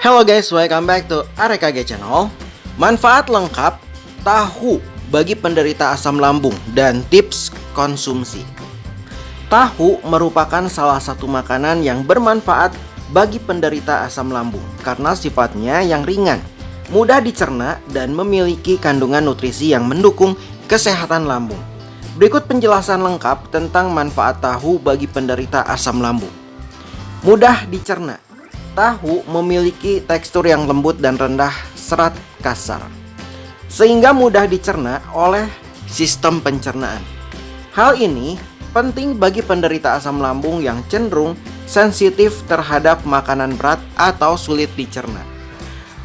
Hello guys, welcome back to AREKG Channel. Manfaat lengkap tahu bagi penderita asam lambung dan tips konsumsi. Tahu merupakan salah satu makanan yang bermanfaat bagi penderita asam lambung karena sifatnya yang ringan, mudah dicerna, dan memiliki kandungan nutrisi yang mendukung kesehatan lambung. Berikut penjelasan lengkap tentang manfaat tahu bagi penderita asam lambung. Mudah dicerna. Tahu memiliki tekstur yang lembut dan rendah serat kasar, sehingga mudah dicerna oleh sistem pencernaan. Hal ini penting bagi penderita asam lambung yang cenderung sensitif terhadap makanan berat atau sulit dicerna.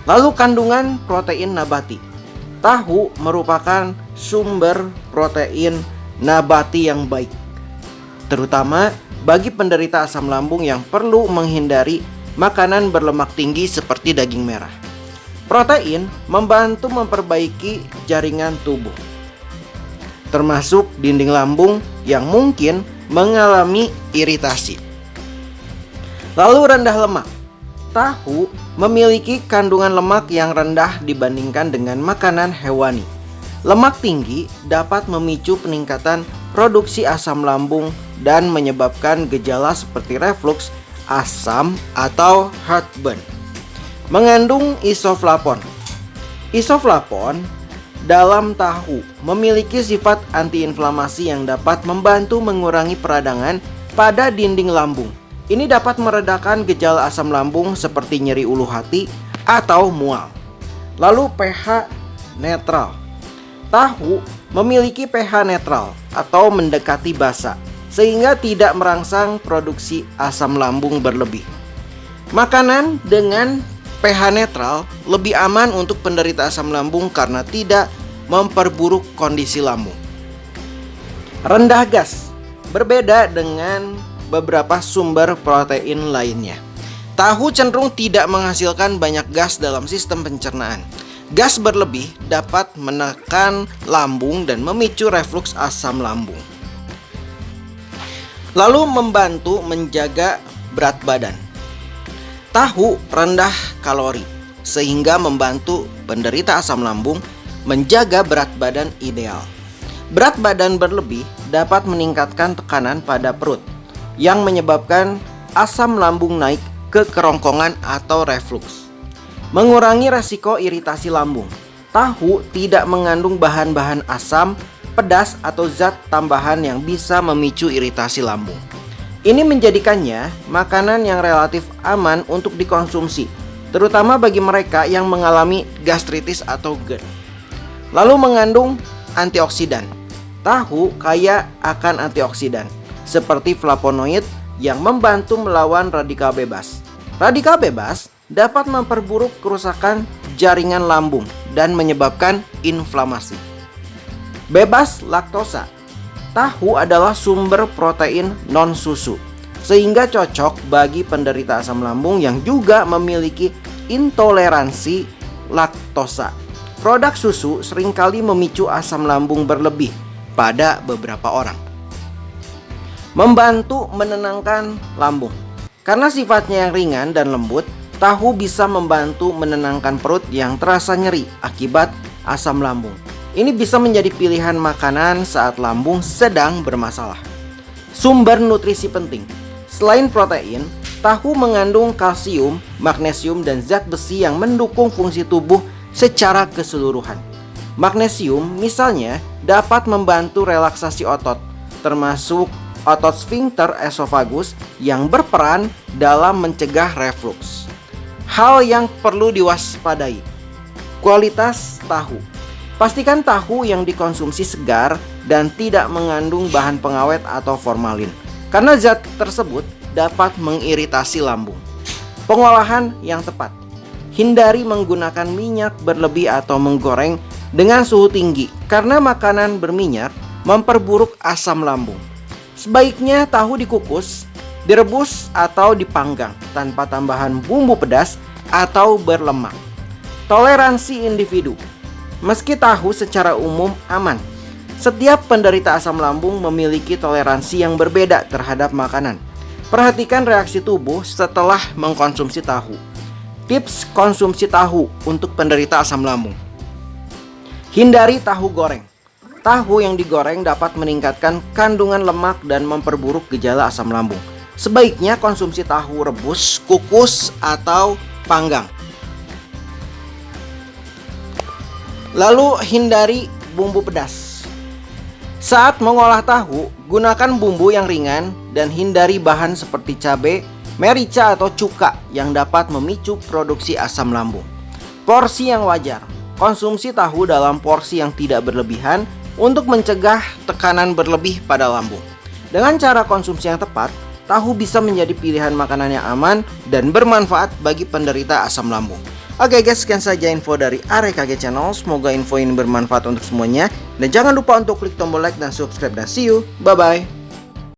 Lalu kandungan protein nabati. Tahu merupakan sumber protein nabati yang baik, terutama bagi penderita asam lambung yang perlu menghindari makanan berlemak tinggi seperti daging merah. Protein membantu memperbaiki jaringan tubuh, termasuk dinding lambung yang mungkin mengalami iritasi. Lalu rendah lemak. Tahu memiliki kandungan lemak yang rendah dibandingkan dengan makanan hewani. Lemak tinggi dapat memicu peningkatan produksi asam lambung dan menyebabkan gejala seperti refluks, asam, atau heartburn. Mengandung isoflavon. Isoflavon dalam tahu memiliki sifat antiinflamasi yang dapat membantu mengurangi peradangan pada dinding lambung. Ini dapat meredakan gejala asam lambung seperti nyeri ulu hati atau mual. Lalu pH netral. Tahu memiliki pH netral atau mendekati basa, sehingga tidak merangsang produksi asam lambung berlebih. Makanan dengan pH netral lebih aman untuk penderita asam lambung karena tidak memperburuk kondisi lambung. Rendah gas. Berbeda dengan beberapa sumber protein lainnya, tahu cenderung tidak menghasilkan banyak gas dalam sistem pencernaan. Gas berlebih dapat menekan lambung dan memicu refluks asam lambung. Lalu membantu menjaga berat badan. Tahu rendah kalori, sehingga membantu penderita asam lambung menjaga berat badan ideal. Berat badan berlebih dapat meningkatkan tekanan pada perut, yang menyebabkan asam lambung naik ke kerongkongan atau refluks. Mengurangi resiko iritasi lambung. Tahu tidak mengandung bahan-bahan asam, pedas, atau zat tambahan yang bisa memicu iritasi lambung. Ini menjadikannya makanan yang relatif aman untuk dikonsumsi, terutama bagi mereka yang mengalami gastritis atau GERD. Lalu mengandung antioksidan. Tahu kaya akan antioksidan seperti flavonoid yang membantu melawan radikal bebas. Radikal bebas dapat memperburuk kerusakan jaringan lambung dan menyebabkan inflamasi. Bebas laktosa. Tahu adalah sumber protein non-susu, sehingga cocok bagi penderita asam lambung yang juga memiliki intoleransi laktosa. Produk susu seringkali memicu asam lambung berlebih pada beberapa orang. Membantu menenangkan lambung. Karena sifatnya yang ringan dan lembut, tahu bisa membantu menenangkan perut yang terasa nyeri akibat asam lambung. Ini bisa menjadi pilihan makanan saat lambung sedang bermasalah. Sumber nutrisi penting. Selain protein, tahu mengandung kalsium, magnesium, dan zat besi yang mendukung fungsi tubuh secara keseluruhan. Magnesium misalnya dapat membantu relaksasi otot, termasuk otot sphincter esophagus yang berperan dalam mencegah refluks. Hal yang perlu diwaspadai. Kualitas tahu. Pastikan tahu yang dikonsumsi segar dan tidak mengandung bahan pengawet atau formalin, karena zat tersebut dapat mengiritasi lambung. Pengolahan yang tepat. Hindari menggunakan minyak berlebih atau menggoreng dengan suhu tinggi, karena makanan berminyak memperburuk asam lambung. Sebaiknya tahu dikukus, direbus, atau dipanggang tanpa tambahan bumbu pedas atau berlemak. Toleransi individu. Meski tahu secara umum aman, setiap penderita asam lambung memiliki toleransi yang berbeda terhadap makanan. Perhatikan reaksi tubuh setelah mengkonsumsi tahu. Tips konsumsi tahu untuk penderita asam lambung. Hindari tahu goreng. Tahu yang digoreng dapat meningkatkan kandungan lemak dan memperburuk gejala asam lambung. Sebaiknya konsumsi tahu rebus, kukus, atau panggang. Lalu hindari bumbu pedas. Saat mengolah tahu, gunakan bumbu yang ringan dan hindari bahan seperti cabai, merica atau cuka yang dapat memicu produksi asam lambung. Porsi yang wajar. Konsumsi tahu dalam porsi yang tidak berlebihan untuk mencegah tekanan berlebih pada lambung. Dengan cara konsumsi yang tepat, tahu bisa menjadi pilihan makanan yang aman dan bermanfaat bagi penderita asam lambung. Oke guys, sekian saja info dari AREKG Channel. Semoga info ini bermanfaat untuk semuanya. Dan jangan lupa untuk klik tombol like dan subscribe. Dan see you, bye-bye.